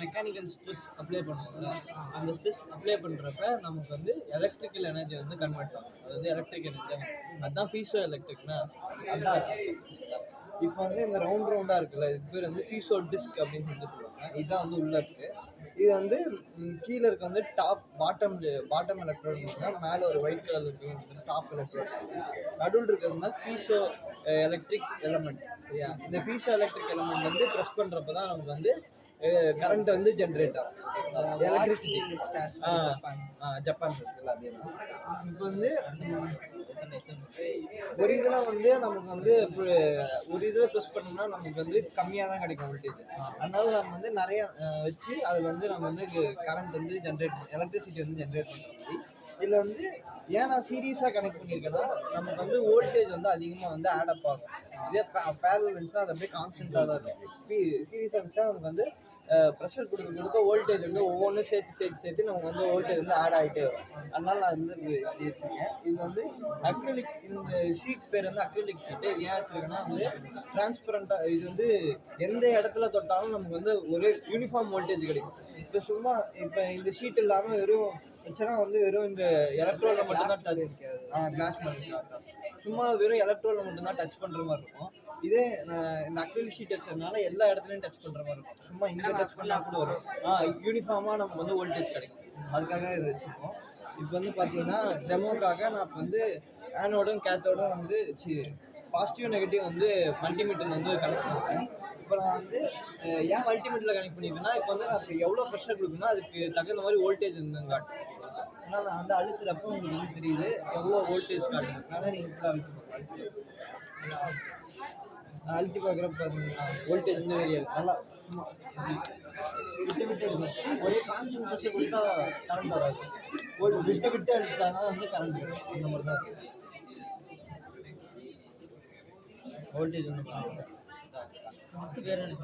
Mechanical stress apply பண்ணுவோம்ல, அந்த stress apply பண்ணுறப்ப நமக்கு வந்து எலக்ட்ரிக்கல் எனர்ஜி வந்து கன்வெர்ட் ஆகும். அது வந்து எலக்ட்ரிக் எனர்ஜி, அதுதான் ஃபீஸோ எலக்ட்ரிக்னா அதுதான். இப்போ வந்து இந்த ரவுண்டாக இருக்குல்ல, இது பேர் வந்து ஃபீஸோ டிஸ்க் அப்படின்னு சொல்லுவாங்க. இதுதான் வந்து உள்ளே இருக்குது. இது வந்து கீழே இருக்க வந்து பாட்டம் எலக்ட்ரோட் இருக்குன்னா, மேலே ஒரு ஒயிட் கலர் இருக்கு டாப் எலக்ட்ரோட். நடுவில் இருக்கிறது தான் ஃபீஸோ எலக்ட்ரிக் எலமெண்ட். சரியா? இந்த ஃபீஸோ எலக்ட்ரிக் எலமெண்ட் வந்து ப்ரெஸ் பண்ணுறப்ப தான் நமக்கு வந்து கரண்ட் வந்து ஜென்ரேட் ஆகும். எலக்ட்ரிசிட்டி ஜப்பான் இருக்குல்ல, அதே இப்போ வந்து ஒரு இதில் வந்து நமக்கு வந்து ஒரு இதில் ப்ரெஸ் பண்ணோம்னா நமக்கு வந்து கம்மியாக தான் கிடைக்கும் வோல்டேஜ். அதனால நம்ம வந்து நிறைய வச்சு அதில் வந்து நம்ம வந்து கரண்ட் வந்து எலக்ட்ரிசிட்டி வந்து ஜென்ரேட் பண்ணுற மாதிரி. இதில் வந்து ஏன் நான் சீரியஸாக கனெக்ட் பண்ணியிருக்கேன்னா, நமக்கு வந்து வோல்டேஜ் வந்து அதிகமாக வந்து ஆடப் ஆகும். இதே பேரல் இருந்துச்சுன்னா அது அப்படியே கான்ஸ்டன்ட்டாக தான் இருக்கும். சீரியஸாக இருந்துச்சுன்னா நமக்கு வந்து ப்ரெஷர் கொடுக்க வோல்டேஜ் வந்து ஒவ்வொன்றும் சேர்த்து நமக்கு வந்து வோல்டேஜ் வந்து ஆட் ஆகிட்டே வரும். அதனால நான் வந்து இப்படி வச்சுருக்கேன். இது வந்து அக்ரிலிக், இந்த ஷீட் பேர் வந்து அக்ரிலிக் ஷீட்டு. ஏன் வச்சுருக்கேன்னா வந்து டிரான்ஸ்பரண்ட்டாக, இது வந்து எந்த இடத்துல தொட்டாலும் நமக்கு வந்து ஒரு யூனிஃபார்ம் வோல்டேஜ் கிடைக்கும். இப்போ இந்த ஷீட் இல்லாமல் வெறும் வச்சுன்னா வந்து வெறும் இந்த எலக்ட்ரோவில் மட்டும்தான் டச் இருக்காது. கிளாஸ் மாதிரி சும்மா வெறும் எலக்ட்ரோவில் மட்டும்தான் டச் பண்ணுற மாதிரி இருக்கும். இதே இந்த அக்ரிலிக் ஷீட் வச்சதுனால எல்லா இடத்துலையும் டச் பண்ணுற மாதிரி இருக்கும். சும்மா இங்கே டச் பண்ணால் கூட வரும். யூனிஃபார்மாக நமக்கு வந்து வோல்டேஜ் கிடைக்கும். அதுக்காக இதை வச்சுருக்கோம். இப்போ வந்து பார்த்தீங்கன்னா டெமோக்காக நான் இப்போ வந்து ஆனோடும் கேத்தோடும் வந்து பாசிட்டிவ் நெகட்டிவ் வந்து மல்டிமீட்டர் வந்து கனெக்ட் பண்ணிட்டேன். இப்போ நான் வந்து ஏன் மல்டிமீட்டரில் கனெக்ட் பண்ணியிருக்கேன்னா, இப்போ வந்து நான் இப்போ எவ்வளோ ப்ரெஷர் கொடுக்குன்னா அதுக்கு தகுந்த மாதிரி வோல்டேஜ் இருந்துன்னு காட்டும். அதனால் நான் வந்து அழுத்துறப்போ உங்களுக்கு வந்து தெரியுது எவ்வளோ வோல்டேஜ் காட்டுது. அதனால் நீங்கள் இப்படி அழுத்தி பார்க்குறப்ப பார்த்தீங்கன்னா வோல்டேஜ் வந்து தெரியாது. நல்லா விட்டு எடுக்கும். ஒரே கான்ஸ்டன்ட் ப்ரெஷர் கொடுத்தா கரண்ட் வராது. விட்டு அழுத்தாங்கன்னா வந்து கரண்ட் வரும். அந்த மாதிரி தான் இருக்குது. வோல்டேஜ் வந்து வேறு என்ன